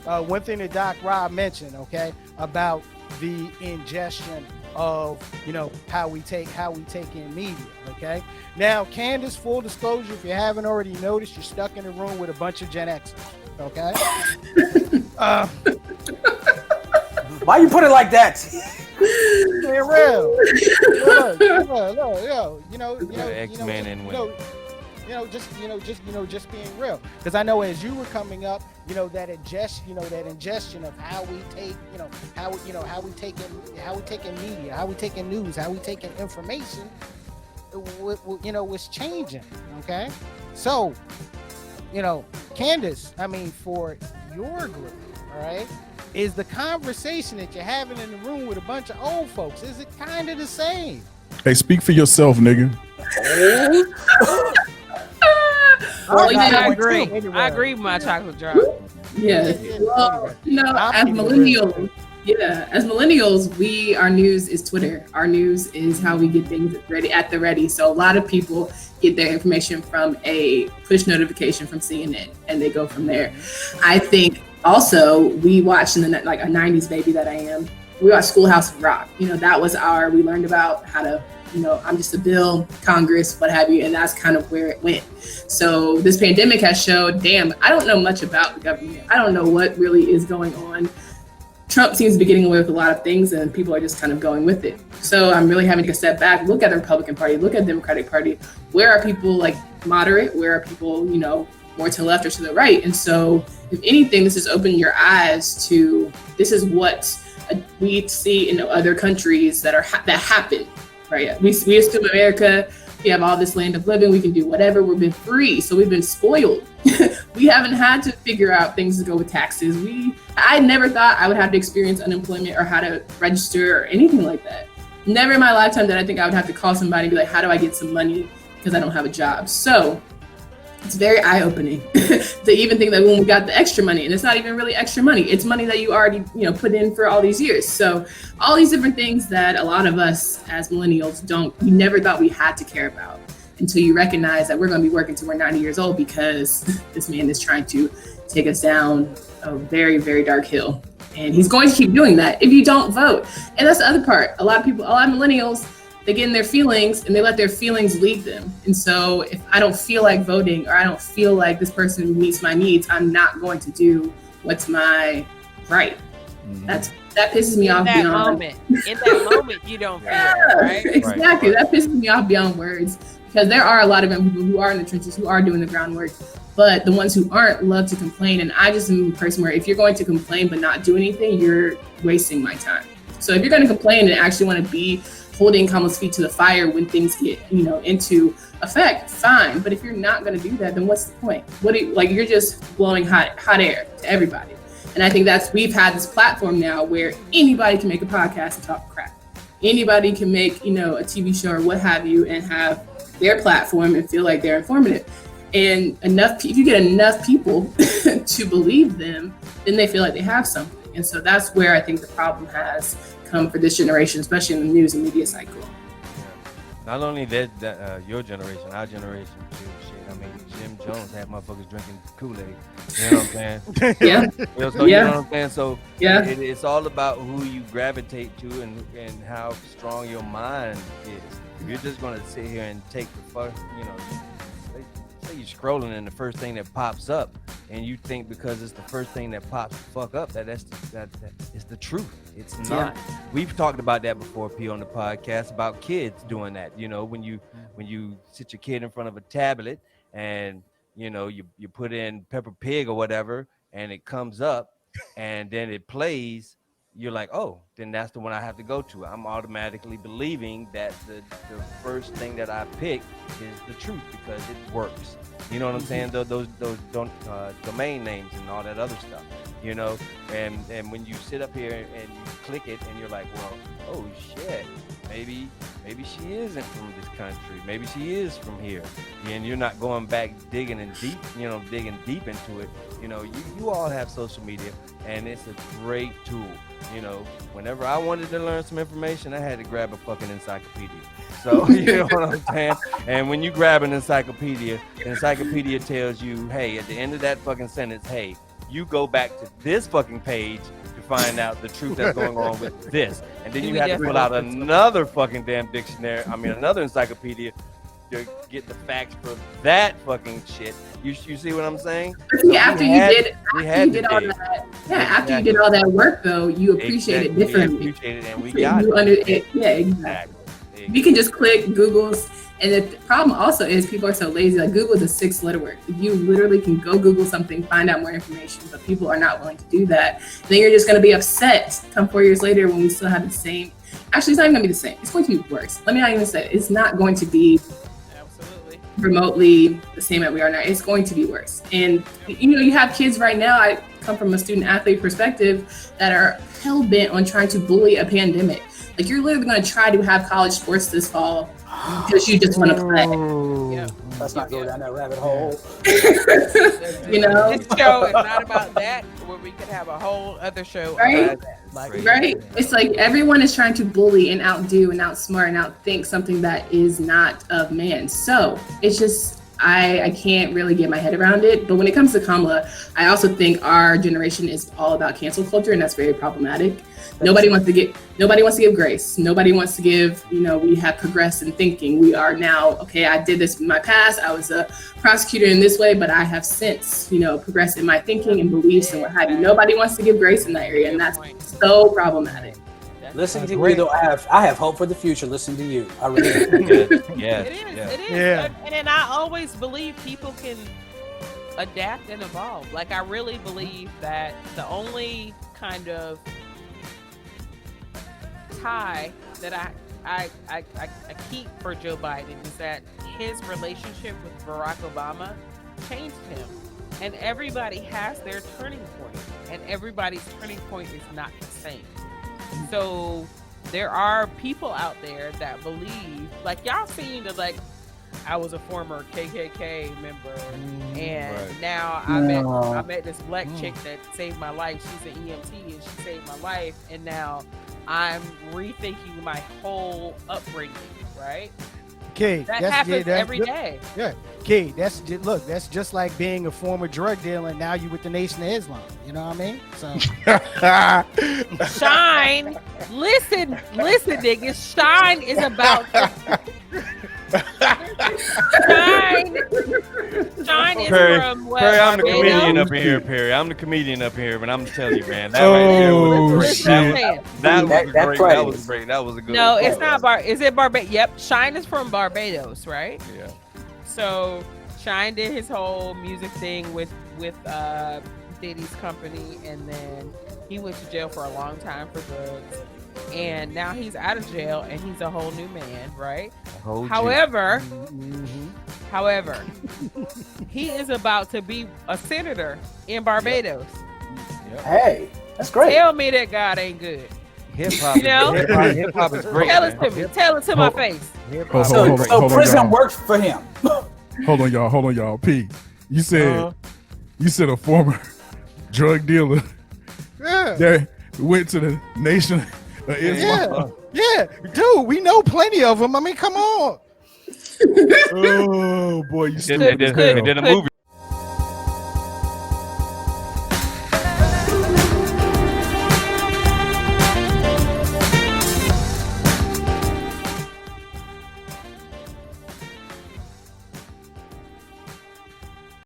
one thing that Doc Rob mentioned, okay, about the ingestion of, how we take in media, okay? Now, Candace, full disclosure, if you haven't already noticed, you're stuck in a room with a bunch of Gen Xers, okay? Why you put it like that? Being real. X-Men and women. Just being real, because I know as you were coming up, that ingestion of how we take, how we take in media, how we take in news, how we take in information, was changing. Okay, so, Candace, I mean, for your group, all right, is the conversation that you're having in the room with a bunch of old folks, is it kind of the same? Hey, speak for yourself, nigga. Well, I agree. I agree with my chocolate drop. Yes. Well, as millennials, our news is Twitter. Our news is how we get things at the ready. So a lot of people get their information from a push notification from CNN, and they go from there. I think also we watched like a 90s baby that I am. We watched Schoolhouse Rock. That was we learned about how to, I'm just a bill, Congress, what have you, and that's kind of where it went. So this pandemic has showed, damn, I don't know much about the government. I don't know what really is going on. Trump seems to be getting away with a lot of things, and people are just kind of going with it. So I'm really having to step back, look at the Republican Party, look at the Democratic Party. Where are people like moderate? Where are people, more to the left or to the right? And so if anything, this has opened your eyes to, this is what we see in other countries that happen. Right. We assume America, we have all this land of living, we can do whatever, we've been free, so we've been spoiled. We haven't had to figure out things to go with taxes. I never thought I would have to experience unemployment or how to register or anything like that. Never in my lifetime did I think I would have to call somebody and be like, how do I get some money because I don't have a job? So it's very eye-opening to even think that when we got the extra money, and it's not even really extra money, it's money that you already put in for all these years. So all these different things that a lot of us as millennials we never thought we had to care about until you recognize that we're going to be working till we're 90 years old because this man is trying to take us down a very, very dark hill. And he's going to keep doing that if you don't vote. And that's the other part. A lot of millennials, they get in their feelings and they let their feelings lead them. And so if I don't feel like voting, or I don't feel like this person meets my needs, I'm not going to do what's my right. Mm-hmm. That pisses me off beyond. In that moment, you don't feel it, right? Exactly. Right. That pisses me off beyond words, because there are a lot of people who are in the trenches, who are doing the groundwork, but the ones who aren't love to complain. And I just am a person where if you're going to complain but not do anything, you're wasting my time. So if you're going to complain and actually want to be holding Kamala's feet to the fire when things get, into effect, fine. But if you're not going to do that, then what's the point? You're just blowing hot air to everybody. And I think we've had this platform now where anybody can make a podcast and talk crap. Anybody can make, a TV show or what have you, and have their platform and feel like they're informative. And if you get enough people to believe them, then they feel like they have something. And so that's where I think the problem has come for this generation, especially in the news and media cycle. Yeah. Not only that your generation, our generation too. Shit, I mean, Jim Jones had motherfuckers drinking Kool-Aid. You know what I'm saying? Yeah. So, you know what I'm saying? So yeah, it's all about who you gravitate to and how strong your mind is. If you're just gonna sit here and take the fuck, say you're scrolling and the first thing that pops up, and you think because it's the first thing that pops the fuck up that it's the truth. It's not. Yeah. We've talked about that before, P, on the podcast, about kids doing that. When you sit your kid in front of a tablet and you put in Peppa Pig or whatever, and it comes up and then it plays, you're like, oh, then that's the one I have to go to. I'm automatically believing that the first thing that I pick is the truth because it works. You know what I'm saying? Those domain names and all that other stuff, and when you sit up here and you click it and you're like, well, oh shit, maybe she isn't from this country. Maybe she is from here. And you're not going back digging deep into it. You all have social media, and it's a great tool. Whenever I wanted to learn some information, I had to grab a fucking encyclopedia. So, you know what I'm saying? And when you grab an encyclopedia, the encyclopedia tells you, hey, at the end of that fucking sentence, hey, you go back to this fucking page to find out the truth that's going on with this, and then you have to pull out another fucking damn dictionary. I mean, another encyclopedia to get the facts for that fucking shit. You see what I'm saying? See, after you did all that work, though, you appreciate it differently. We appreciate it, and we got it. Yeah, exactly. You can just click Google's. And the problem also is people are so lazy. Like Google is a 6-letter word. You literally can go Google something, find out more information, but people are not willing to do that. Then you're just going to be upset come 4 years later when we still have the same. Actually, it's not even going to be the same. It's going to be worse. Let me not even say it. It's not going to be remotely the same that we are now. It's going to be worse. And you have kids right now. I come from a student athlete perspective that are hell bent on trying to bully a pandemic. Like you're literally going to try to have college sports this fall because you just want to play. Yeah. Let's not go down that rabbit hole. This show is not about that, where we could have a whole other show. Right? Right? It's like everyone is trying to bully and outdo and outsmart and outthink something that is not of man. So it's just, I can't really get my head around it. But when it comes to Kamala, I also think our generation is all about cancel culture, and that's very problematic. Nobody wants to give grace. Nobody wants to give, we have progressed in thinking. We are now, okay, I did this in my past. I was a prosecutor in this way, but I have since, progressed in my thinking and beliefs and what have you. Nobody wants to give grace in that area, and that's so problematic. Listen to you, though. I have hope for the future. Listen to you. I really do. Yeah. It is. Yeah. And I always believe people can adapt and evolve. Like, I really believe that the only kind of tie that I keep for Joe Biden is that his relationship with Barack Obama changed him. And everybody has their turning point, and everybody's turning point is not the same. So there are people out there that believe, like y'all seen the I was a former KKK member, and now I met this black chick that saved my life. She's an EMT and she saved my life, and now I'm rethinking my whole upbringing. Right? Okay, that happens every day. Yeah. Okay, that's just like being a former drug dealer, and now you with the Nation of Islam. You know what I mean? So Shine, listen, niggas. Shine is about Shine is Perry, from what? Perry, I'm the Barbados? comedian up here, Perry. I'm the comedian up here, but I'm telling you, man, that right there was great. That was great. That was a good. No, it's not Is it Barbados? Yep, Shine is from Barbados, right? Yeah. So Shine did his whole music thing with Diddy's company, and then he went to jail for a long time for drugs, and now he's out of jail and he's a whole new man, right? However, he is about to be a senator in Barbados. Yep. Hey, that's great. Tell me that God ain't good. Hip-hop, hip-hop is great. Tell it to me. Tell it to my face. So prison worked for him. Hold on, y'all. P, you said a former drug dealer that went to the Nation of Islam. Yeah, dude, we know plenty of them. I mean, come on. Oh boy, you did a movie.